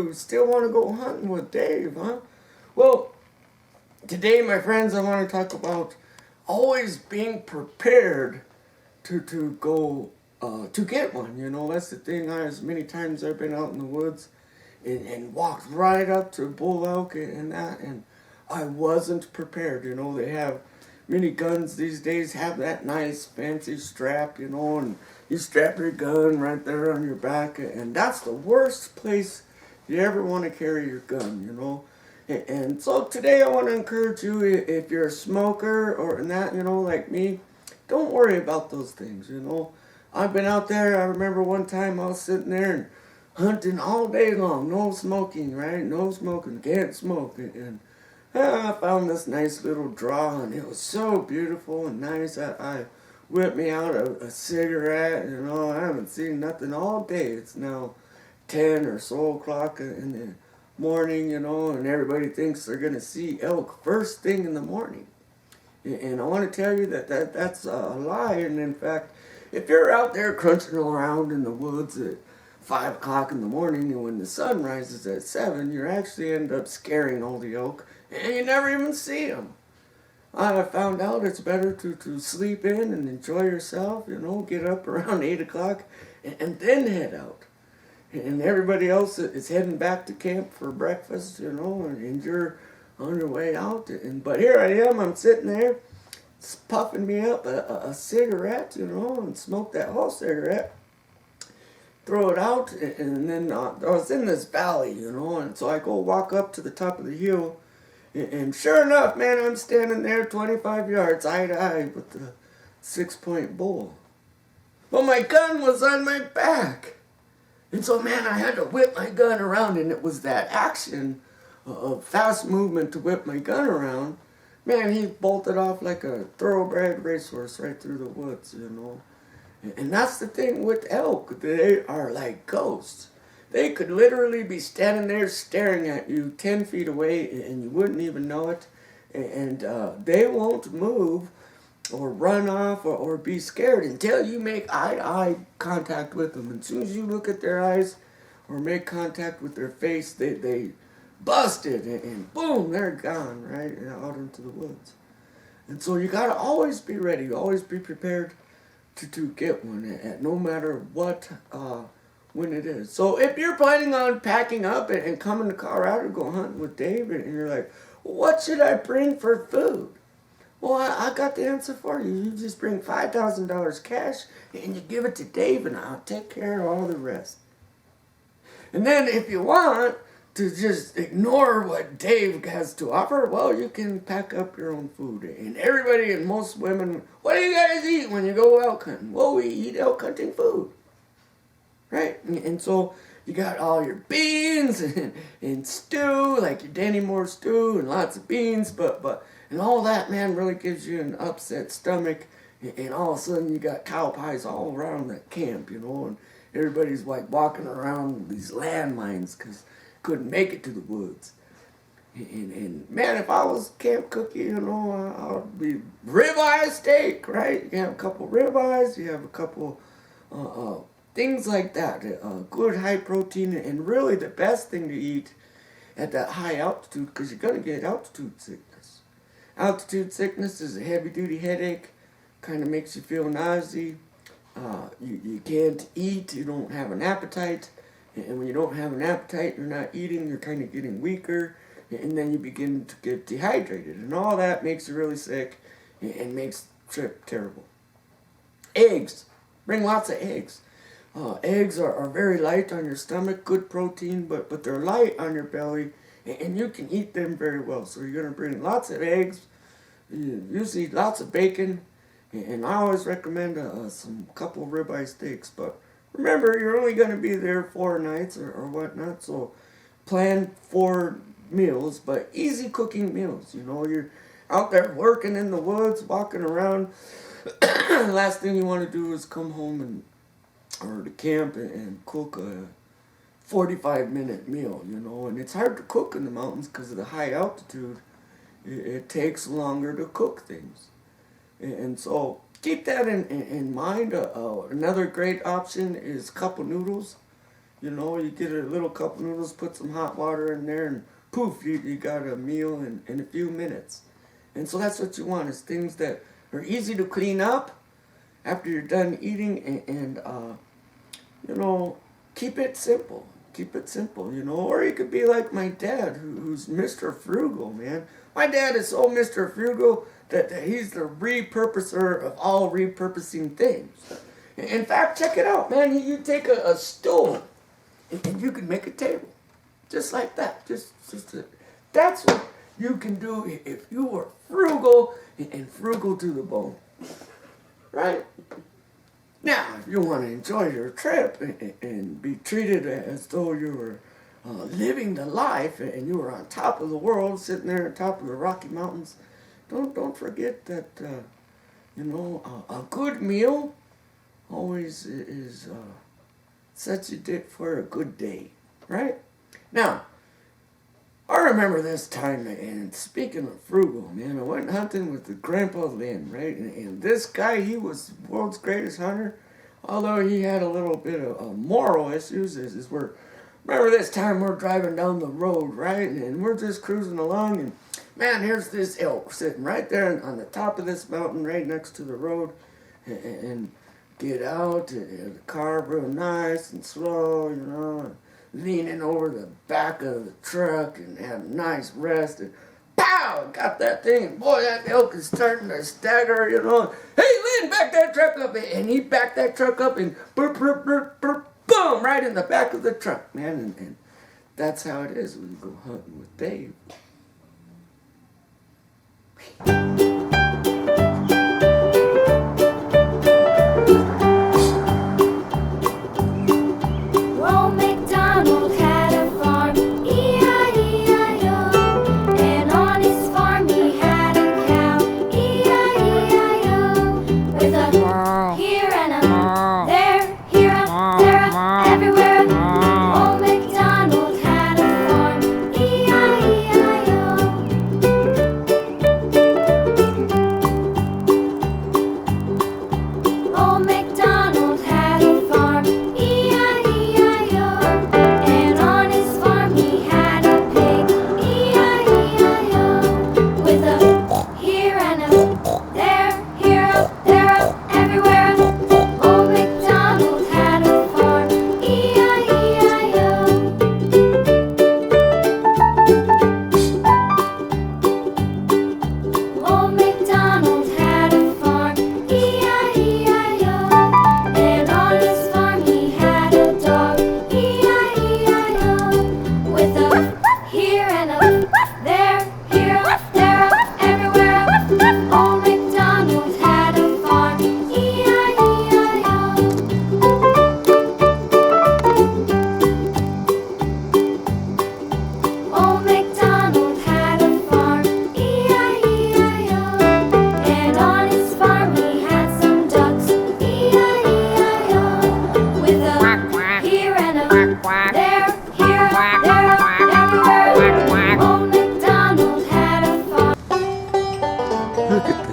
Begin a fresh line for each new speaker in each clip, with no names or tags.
you still want to go hunting with Dave, huh? Well, today, my friends, I want to talk about always being prepared to go to get one. You know, that's the thing. As many times I've been out in the woods and walked right up to a bull elk and that, and I wasn't prepared. You know, they have many guns these days have that nice fancy strap, you know, and you strap your gun right there on your back, and that's the worst place you ever want to carry your gun, you know. And so today I want to encourage you, if you're a smoker or that, you know, like me, don't worry about those things, you know. I've been out there, I remember one time I was sitting there and hunting all day long, no smoking, right? No smoking, can't smoke. And I found this nice little draw, and it was so beautiful and nice. I whipped me out a cigarette, you know. I haven't seen nothing all day. It's now 10 or so o'clock in the morning, you know, and everybody thinks they're going to see elk first thing in the morning. And I want to tell you that's a lie. And in fact, if you're out there crunching around in the woods at 5 o'clock in the morning, and when the sun rises at 7, you actually end up scaring all the elk, and you never even see them. I found out it's better to sleep in and enjoy yourself, you know, get up around 8 o'clock, and then head out. And everybody else is heading back to camp for breakfast, you know, and you're on your way out. But here I am, I'm sitting there, it's puffing me up a cigarette, you know, and smoke that whole cigarette, throw it out, and then I was in this valley, you know, and so I go walk up to the top of the hill, and sure enough, man, I'm standing there 25 yards eye to eye with the 6-point bull. But my gun was on my back. And so, man, I had to whip my gun around, and it was that action of fast movement to whip my gun around. Man, he bolted off like a thoroughbred racehorse right through the woods, you know. And that's the thing with elk. They are like ghosts. They could literally be standing there staring at you 10 feet away, and you wouldn't even know it. And they won't move or run off or be scared until you make eye-to-eye contact with them. And as soon as you look at their eyes or make contact with their face, they busted, and boom, they're gone, right, out into the woods. And so you got to always be ready, always be prepared to get one, at no matter what, when it is. So if you're planning on packing up and coming to Colorado to go hunting with Dave, and you're like, what should I bring for food? Well, I got the answer for you. You just bring $5,000 cash, and you give it to Dave, and I'll take care of all the rest. And then if you want to just ignore what Dave has to offer, well, you can pack up your own food. And everybody and most women, what do you guys eat when you go elk hunting? Well, we eat elk hunting food, right? And so you got all your beans and stew, like your Danny Moore stew, and lots of beans, but and all that, man, really gives you an upset stomach. And all of a sudden you got cow pies all around that camp, you know, and everybody's like walking around these landmines because couldn't make it to the woods. And man, if I was camp cookie, you know, I'd be ribeye steak, right? You have a couple ribeyes, you have a couple things like that. Good high protein, and really the best thing to eat at that high altitude, because you're going to get altitude sickness. Altitude sickness is a heavy-duty headache, kind of makes you feel nauseous. You can't eat, you don't have an appetite. And when you don't have an appetite, you're not eating, you're kind of getting weaker. And then you begin to get dehydrated. And all that makes you really sick and makes the trip terrible. Eggs. Bring lots of eggs. Eggs are very light on your stomach, good protein, but they're light on your belly. And you can eat them very well. So you're going to bring lots of eggs, usually lots of bacon, and I always recommend some couple ribeye steaks. But remember, you're only going to be there 4 nights or whatnot, so plan 4 meals, but easy cooking meals. You know, you're out there working in the woods, walking around. The last thing you want to do is come home or to camp and cook a 45-minute meal, you know. And it's hard to cook in the mountains because of the high altitude. It takes longer to cook things. And so keep that in mind. Another great option is cup of noodles. You know, you get a little cup of noodles, put some hot water in there, and poof, you got a meal in a few minutes. And so that's what you want, is things that are easy to clean up after you're done eating, and you know, keep it simple. Keep it simple, you know. Or you could be like my dad, who's Mr. Frugal, man. My dad is so Mr. Frugal that he's the repurposer of all repurposing things. In fact, check it out, man. You take a stool and you can make a table, just like that. That's what you can do if you were frugal and frugal to the bone, right? Now, if you want to enjoy your trip and be treated as though you were living the life and you were on top of the world, sitting there on top of the Rocky Mountains, don't forget that you know, a good meal always is sets you up for a good day, right? Now, I remember this time, and speaking of frugal, man, I went hunting with the Grandpa Lynn, right? And this guy, he was the world's greatest hunter, although he had a little bit of moral issues. Remember this time we're driving down the road, right? And we're just cruising along, and man, here's this elk sitting right there on the top of this mountain, right next to the road, and get out, and the car real nice and slow, you know, leaning over the back of the truck and have a nice rest, and pow, got that thing. Boy, that elk is starting to stagger, you know. Hey, Lynn, back that truck up. And he backed that truck up and burp, burp, burp, burp, boom, right in the back of the truck, man. And that's how it is when you go hunting with Dave.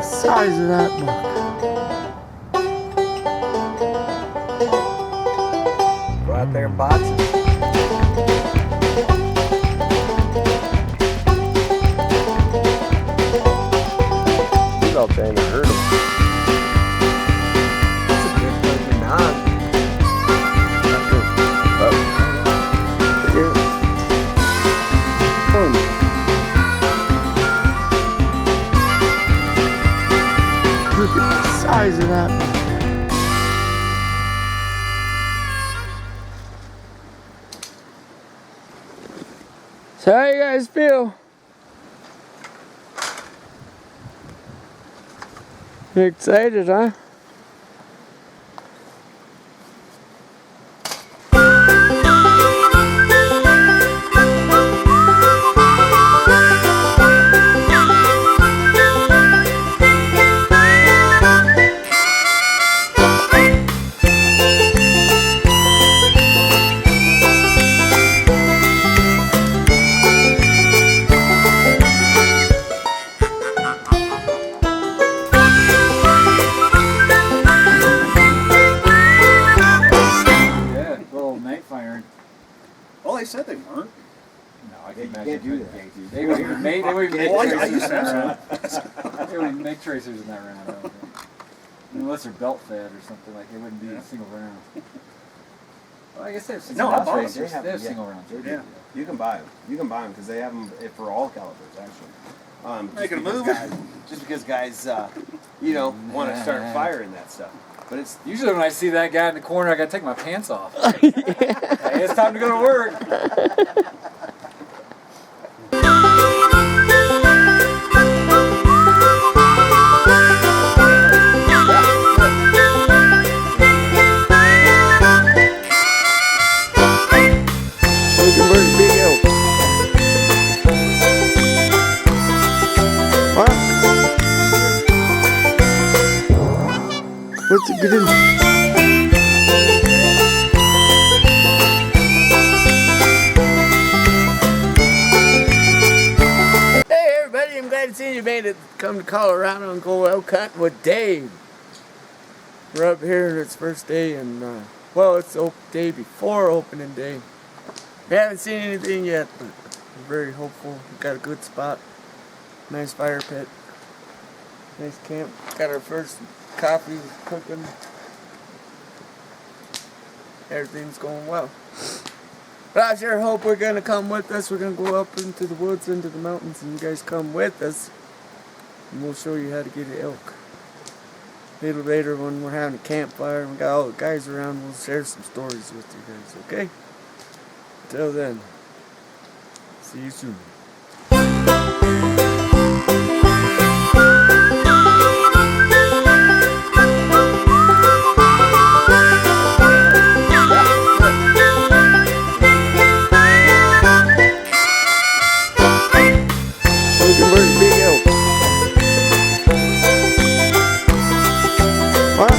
Size of that buck. Go out there and box it. He's out there and hurt him. That's a good looking dog. Look at the size of that. So how you guys feel? You're excited, huh?
can't do that.
They wouldn't even make,
Oh, I used
tracers in
to
that
have
round. They wouldn't even make tracers in that round. I don't think. Unless they're belt fed or something, like it wouldn't be a single round. Well, I guess they have single round tracers. They have single round tracers.
Yeah. You can buy them. You can buy them because they have them for all calibers, actually.
Making a move?
Just because guys, you know, want to start firing that stuff. But it's
Usually when I see that guy in the corner, I gotta take my pants off. Hey, it's time to go to work.
Looking for the big elk. What? What's it good in? Hey everybody, I'm glad to see you made it come to Colorado and go elk hunting with Dave. We're up here and it's first day and well, it's the day before opening day. We haven't seen anything yet, but we're very hopeful. We've got a good spot, nice fire pit, nice camp. Got our first coffee cooking. Everything's going well. But I sure hope we're gonna come with us. We're gonna go up into the woods, into the mountains, and you guys come with us. And we'll show you how to get an elk. A little later when we're having a campfire and we got all the guys around, we'll share some stories with you guys, okay? Until then, see you soon. Looking for the big elk. What?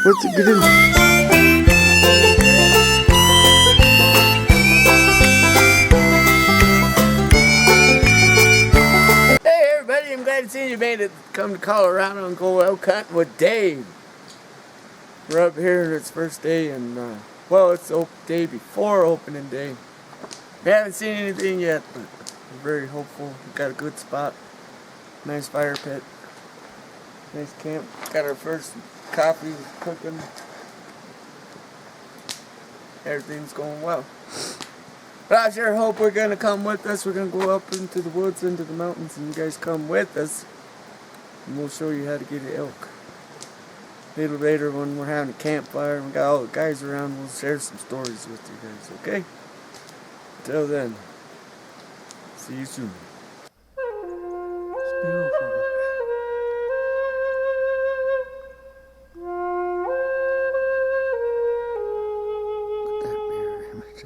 What's it good in? Hey everybody, I'm glad to see you made it come to Colorado and go elk hunting with Dave. We're up here and it's first day and well, it's the day before opening day. We haven't seen anything yet, but we're very hopeful. We've got a good spot, nice fire pit, nice camp. Got our first coffee cooking. Everything's going well. But I sure hope we're gonna come with us. We're gonna go up into the woods, into the mountains, and you guys come with us. And we'll show you how to get an elk. A little later when we're having a campfire and we got all the guys around, we'll share some stories with you guys, okay? Until then, see you soon. It's beautiful. Look at that mirror image.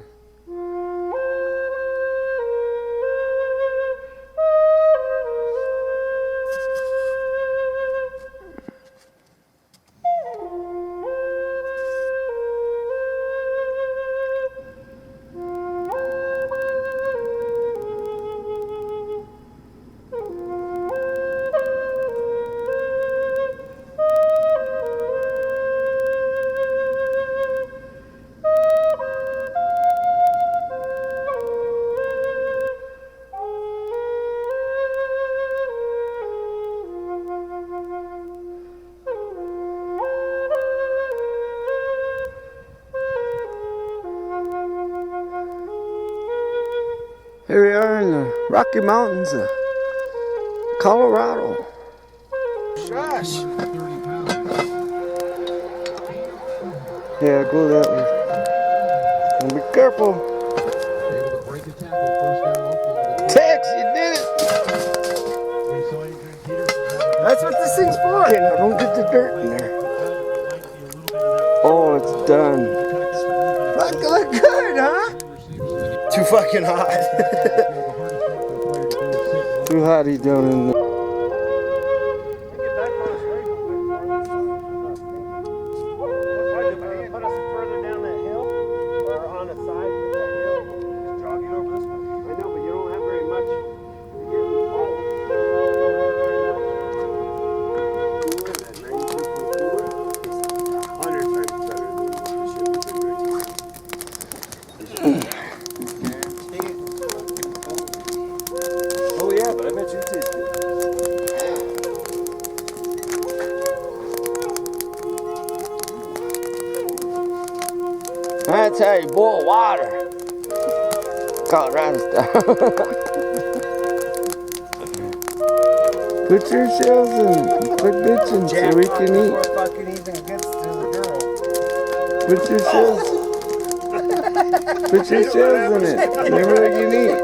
Here we are in the Rocky Mountains of Colorado. Shush! Yeah, go that way. And be careful. Tex, you did it! That's what this thing's for. Okay, now don't get the dirt in there. Oh, it's done. Look good, huh?
too fucking hot.
Too hot, he's down in there. That's how you boil water. Colorado style. Put your shells in. Quit bitching so we can eat.
Before fucking even gets to the girl.
Put your shells. Put your shells in it. Then we can eat.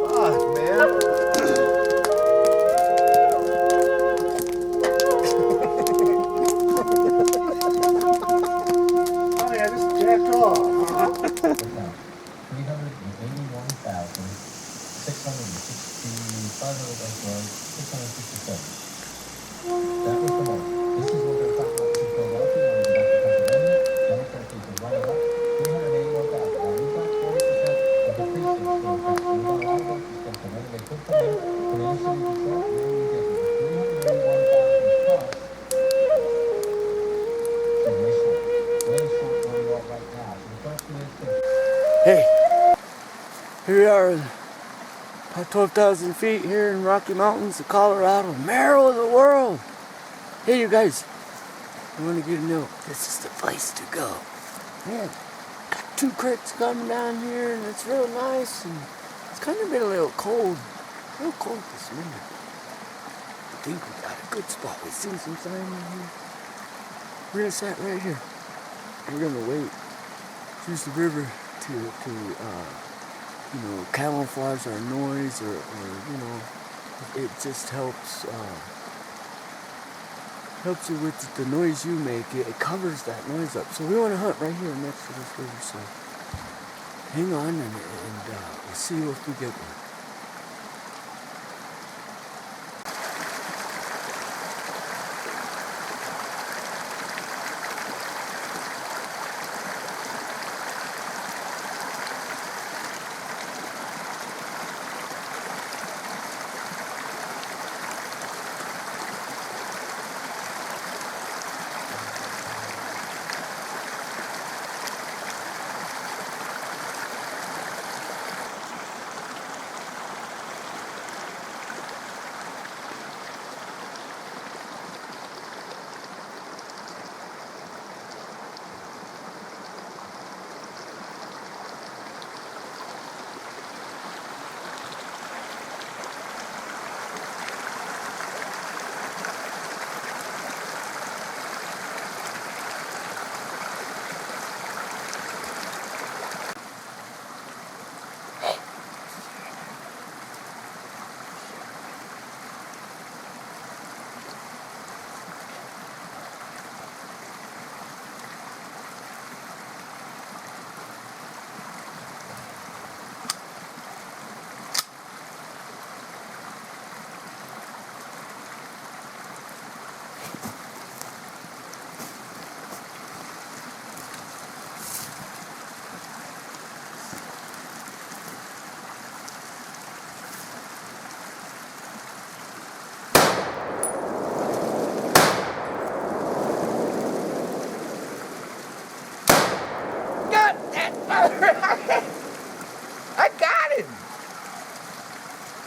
Fuck, man. Honey, I just jacked off.
381,667. That was the most. This is what they're talking about in Philadelphia. When we got to Pennsylvania, Democrats need to run it up. 381,000. Now we've got 40% of the precincts Democrats. We've got a lot of votes in Pennsylvania. They could come in from the inner city of Detroit. Where do we get them? 381,000 plus. So way short. Way short where we are right now. So the question is,
Hey, here we are, about 12,000 feet here in Rocky Mountains of Colorado, marrow of the world. Hey, you guys, I want to get to know this is the place to go. Man, got 2 creeks coming down here, and it's real nice, and it's kind of been a little cold this morning. I think we got a good spot. We've seen some sign in here. We're gonna sit right here. We're gonna wait. Use the river to camouflage our noise, or it just helps you with the noise you make. It covers that noise up. So we want to hunt right here next to this river. So hang on, and we'll see if we get one.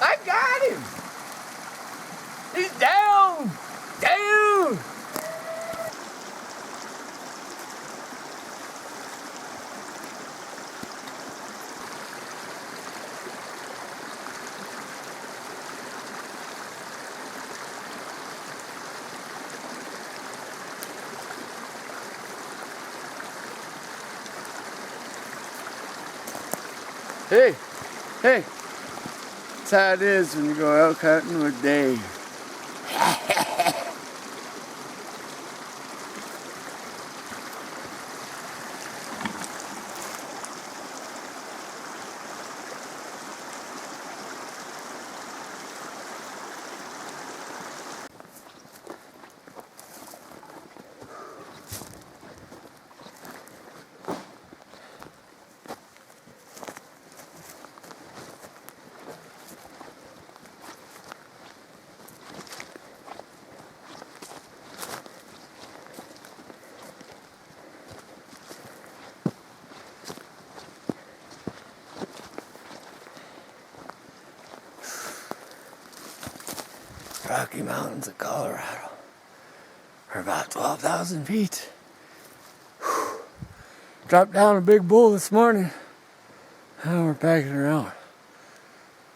I got him! He's down! Down! Hey, that's how it is when you go elk hunting with Dave. Rocky Mountains of Colorado. We're about 12,000 feet. Whew. Dropped down a big bull this morning. Now we're packing her out.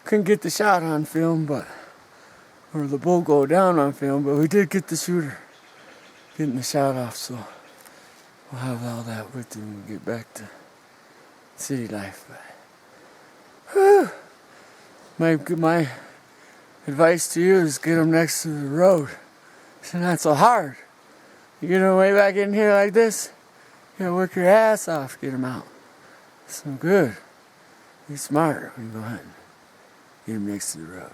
Couldn't get the shot on film, or the bull go down on film, but we did get the shooter getting the shot off, so we'll have all that with you when we get back to city life. But, my advice to you is get them next to the road. It's not so hard. You get them way back in here like this, you gotta work your ass off to get them out. So good. Be smart when you go hunting. Get them next to the road.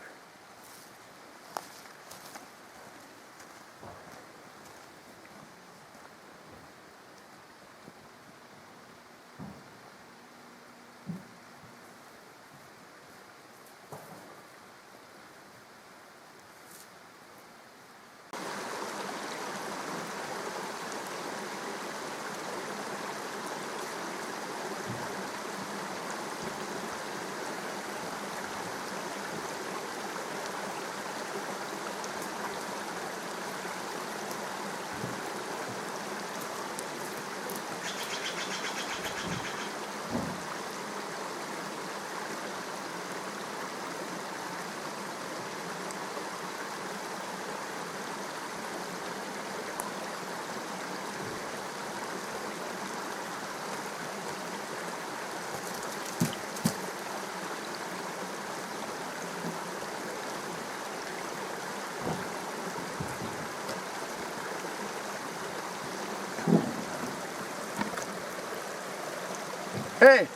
Hey,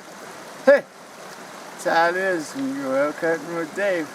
that's how it is when you go out cutting with Dave.